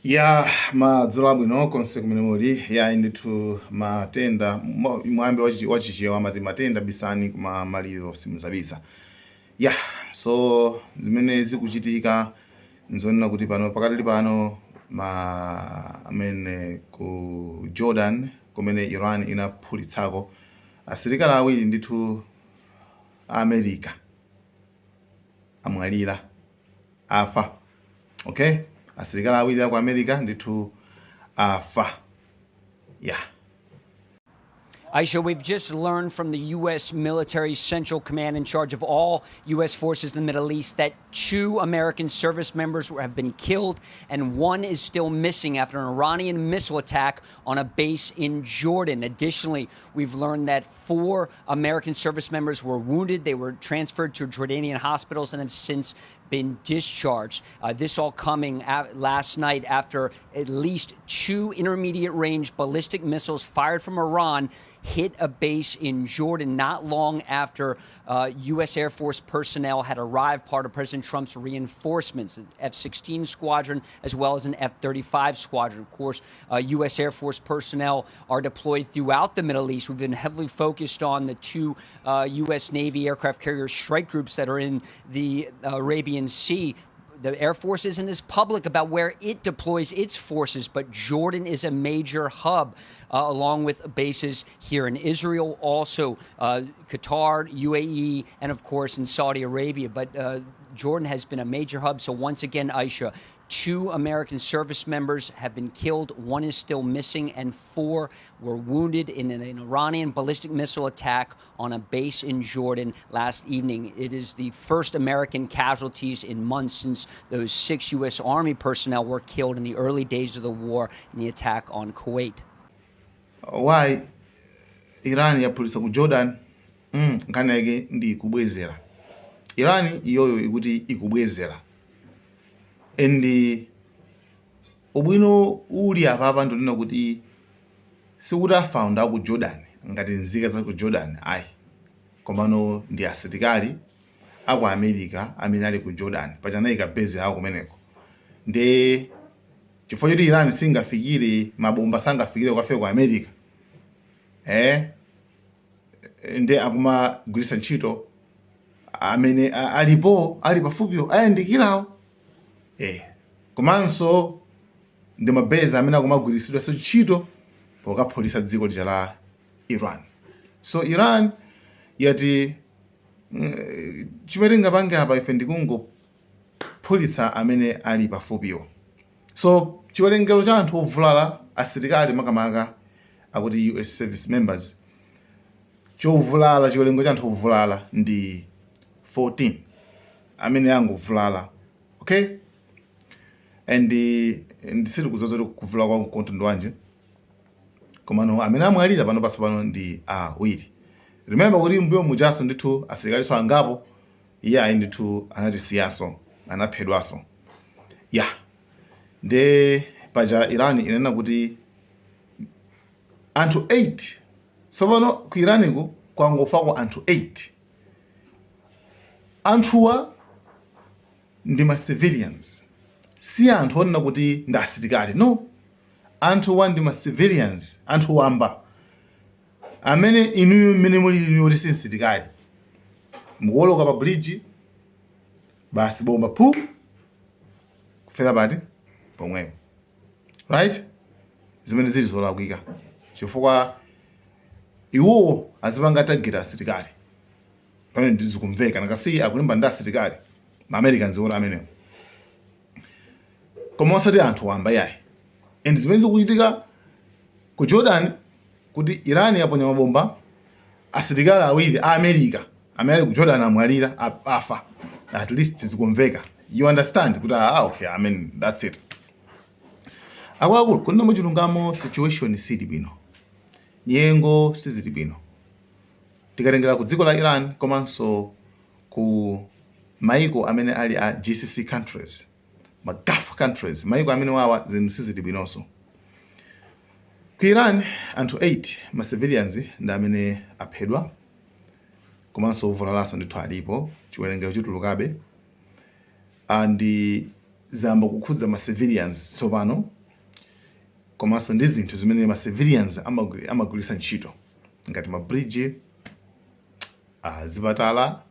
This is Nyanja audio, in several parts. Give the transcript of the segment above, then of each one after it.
Ya madzulo abwino konse kumene muli ya ndithu matenda mwambi wachichewa amati matenda bisani kuma maliro simuzabisa ya so zimene zikuchitika nzonena kuti pano pakati pano amene ku Jordan kumene Iran inaphulitsako asilikali awiri ndithu America amwalira afa. Okay, asilikali awiri aku America ndithu afa. Yeah. Aisha, we've just learned from the U.S. military central command in charge of all U.S. forces in the Middle East that 2 American service members have been killed and 1 is still missing after an Iranian missile attack on a base in Jordan. Additionally, we've learned that 4 American service members were wounded. They were transferred to Jordanian hospitals and have since been discharged. This all coming last night after at least 2 intermediate range ballistic missiles fired from Iran hit a base in Jordan not long after U.S. Air Force personnel had arrived, part of President Trump's reinforcements, an F-16 squadron as well as an F-35 squadron. Of course, U.S. Air Force personnel are deployed throughout the Middle East. We've been heavily focused on the 2 U.S. Navy aircraft carrier strike groups that are in the Arabian Sea. The Air Force isn't as public about where it deploys its forces, but Jordan is a major hub, along with bases here in Israel, also Qatar, UAE, and of course in Saudi Arabia. But Jordan has been a major hub. So once again, Aisha, 2 American service members have been killed, 1 is still missing, and 4 were wounded in an Iranian ballistic missile attack on a base in Jordan last evening. It is the first American casualties in months since those 6 U.S. Army personnel were killed in the early days of the war in the attack on Kuwait. Why Iran yaphulitsa ku Jordan? Nkhani yake ndi kubwezera. Iran iyoyo ikuti ikubwezera. Endi ubwino uli apapa ndonena kuti sikuti afound aku Jordan ngati nzika za ku Jordan ayi, komano ndi asilikali aku America amene ali ku Jordan pachanayika base yawo kumeneko. Nde chifukwa choti Iran singafikire mabomba sangafikire kukafika ku America, nde akumagwiritsa ntchito amene alipo ali pafupiwo ayandikirawo. Komanso ndi mabeza amene akumagwiritsidwa ntchito pokaphulitsa dziko lija la Iran. So Iran yati chimene pange apa ife ndikungophulitsa amene ali pafupiwo. So chiwerengero cha anthu ovulala asilikali makamaka akuti US service members, chovulala chiwerengero cha anthu ovulala ndi 14 amene angovulala. Okay, and ndisiri kuzoza kuvula kwa mkondo wanje, komano amene amwalira pano pasi pano ndi awiri. Remember kuti mbuyo mujaso ndithu asilikali so angapo iya ndithu anatisiyaso anaphedwaso. Yeah, nde paja Iran inena kuti anthu 8 so pano ku Iraniku kwangofako anthu 8. Anthuwa ndi ma civilians, si anthu onena kuti ndi asilikali, no. Anthuwa ndi ma civilians, anthu wamba amene inuyo mmene muli yoti si asilikali mukuwoloka pa bridge basi bomba pu kufika pati pomwepo, right? Zimene zili zolakwika chifukwa iwowo azipanga tageta asilikali pamene ndizikumveka nakasi akulimba ndi asilikali ma Americans ora amenewo, koma osati anthu wamba yayi. And zimene zikuchitika ku Jordan kuti Iran yaponya mabomba, asilikali awiri a America amene ku Jordan amwalira afa, at least zikumveka. You understand kuti okay, I mean that's it. Akulu kuna muchilungamo situation sili bwino, nyengo sizili bwino tikatengera ku dziko la Iran komanso ku maiko amene ali a GCC countries, ma Gulf countries, maiko amene wawa zinthu sizili bwinonso. Ku Iran anthu 8 ma civilians ndi amene aphedwa, komanso ovulalaso ndithu alipo chiwerengero chitulukabe, and zamba kukhudza ma civilians tsopano komanso ndi zinthu zimene ma civilians amagwiritsa ntchito ngati ma bridge, zipatala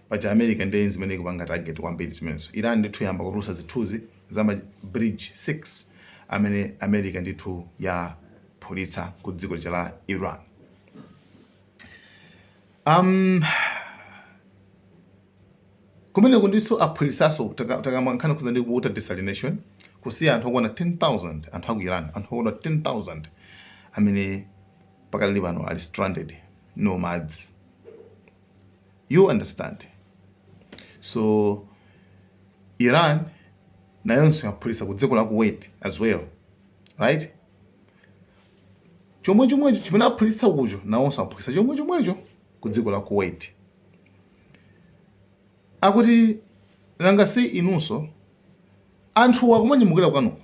paja America ndi zimene ikupanga target kwambiri zimenezo. Iran ndithu yamba kutulutsa zithunzi za ma bridge 6 amene America ndithu yaphulitsa ku dziko la Iran. Kumene kundiso aphulitsaso takamwankhana kuza ndi water desalination kusiya anthu okwana 10,000 anthu aku Iran, anthu okwana 10,000 amene pakali pano ali stranded nomads. You understand? So Iran nayonso yaphulitsa ku dziko la Kuwait as well, right? Chomwecho chimene aphulitsa kucho nawonso aphulitsa chomwecho ku dziko la Kuwait. Akuti nanga si inunso anthu akumanyamukira kwanuko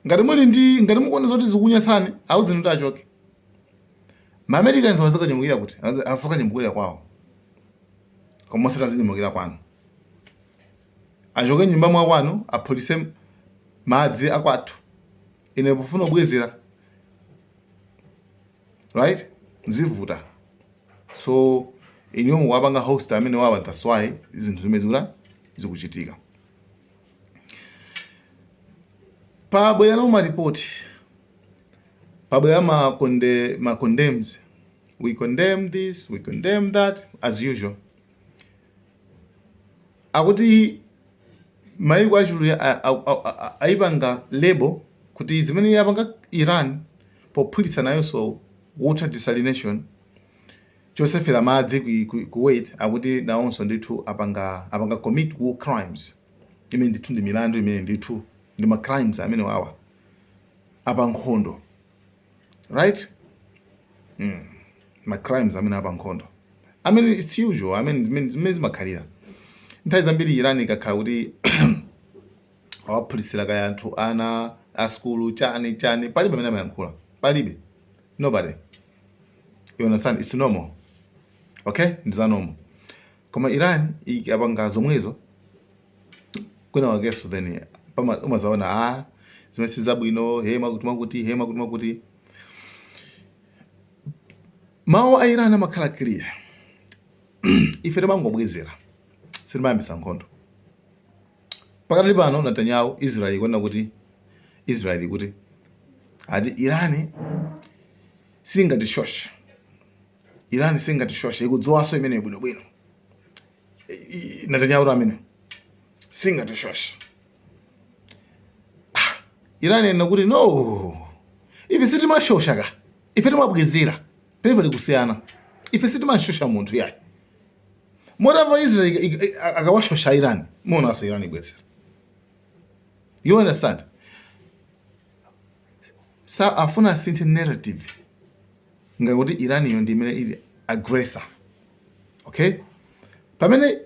ngati mukuona zoti zikunyasani audzeni kuti achoke. Ma Americans azakanyamukira kuti asakanyamukira kwawo koma satazanyamukira kwanu, achoke nyumba mwa kwanu aphulitse madzi akwathu ine pofuna kubwezera, right? Zivuta. So iniwo mukwapanga host amene wawa that's why zinthu zimene zikuchitika. Pabwera no maripoti, pabwera ma condemns, we condemn this, we condemn that as usual. Akuti maiko achulu aipanga label kuti zimene yapanga Iran pophulitsa nayonso water desalination chosefera madzi ku Kuwait, akuti nawonso ndithu apanga commit war crimes. Imene ndithu ndi milandu imene ndithu ndi ma crimes amene wawa apankhondo, right? Ma crimes amene apankhondo. I mean it's usual. I mean zimene zimakhalira nthawi zambiri Iran ikakhala kuti awaphulitsira kaya anthu ana a school chani palibe amene amayankhula, palibe, nobody. You understand? It's normal. Okay? Ndiza normal. Koma Iran ikapanga zomwezo kuna wageso then umazaona zimene sizabwino, hema kuti mawu a Iran amakhala clear. Ife timangobwezera sitimayambisa nkhondo. Pakati pano Netanyahu Israel kuti ati Iran singatishoshe, ikudziwaso imene bwinobwino. Netanyahu amene singatishoshe. Iran inakuti no, ife sitimashosha ife timabwezera pali kusiyana. Ife sitimashosha munthu yayi. Morava Israel akawashosha Iran mona asa Iran ibwezera. You understand? Sa afuna asinthe narrative ngakuti Iran iyo ndi imene ili aggressor. Okay? Pamene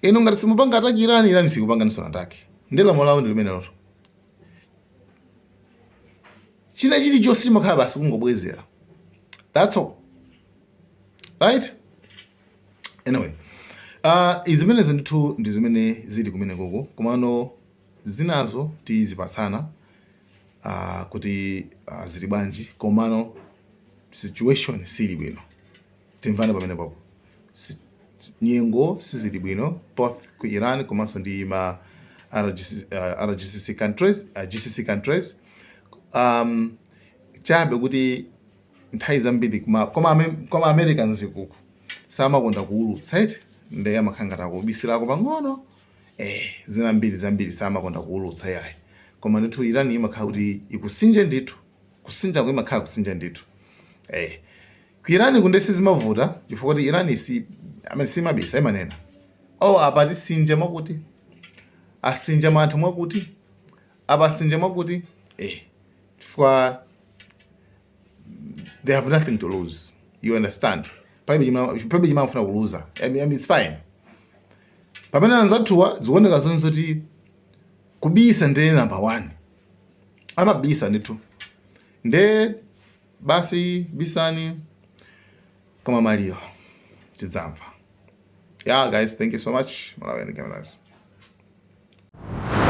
ino ngati simupanga ataki Iran sikupanga niso ataki. Ndela molawo ndi limene loto. China chilichonse chimakhala basi kungobwezera. That's all. Right? Anyway, izimenezo ndithu ndi zimene zili kumene koko, komano zinazo tizipatsana kuti zili bwanji, komano situation sili bwino. Timvana pamene papo. Nyengo sizili bwino both ku Iran komanso ndi ma GCC countries. Chabe kuti nthawi zambiri koma Americans kuku samakonda kuulutsa ndi amakhangata kubisirako pang'ono zambiri samakonda kuulutsa yayi. Koma ndithu Iran imakhala kuti ikusinja ndithu, kusinja imakhala kusinja ndithu. Ku Iran kundesi zimavuta chifukwa kuti Iran simabisa imanena apati sinja mwakuti asinja manthu mwakuti apasinja mwakuti chifukwa they have nothing to lose. You understand? Palibe chimafuna kuluza. I mean it's fine. Pamene anzathuwa zikuoneka zonse kuti kubisa ndiye number 1. Amabisa ndithu. Nde basi bisani koma Mario tidzamva. Yeah guys, thank you so much. Malawi and cameras. Africa.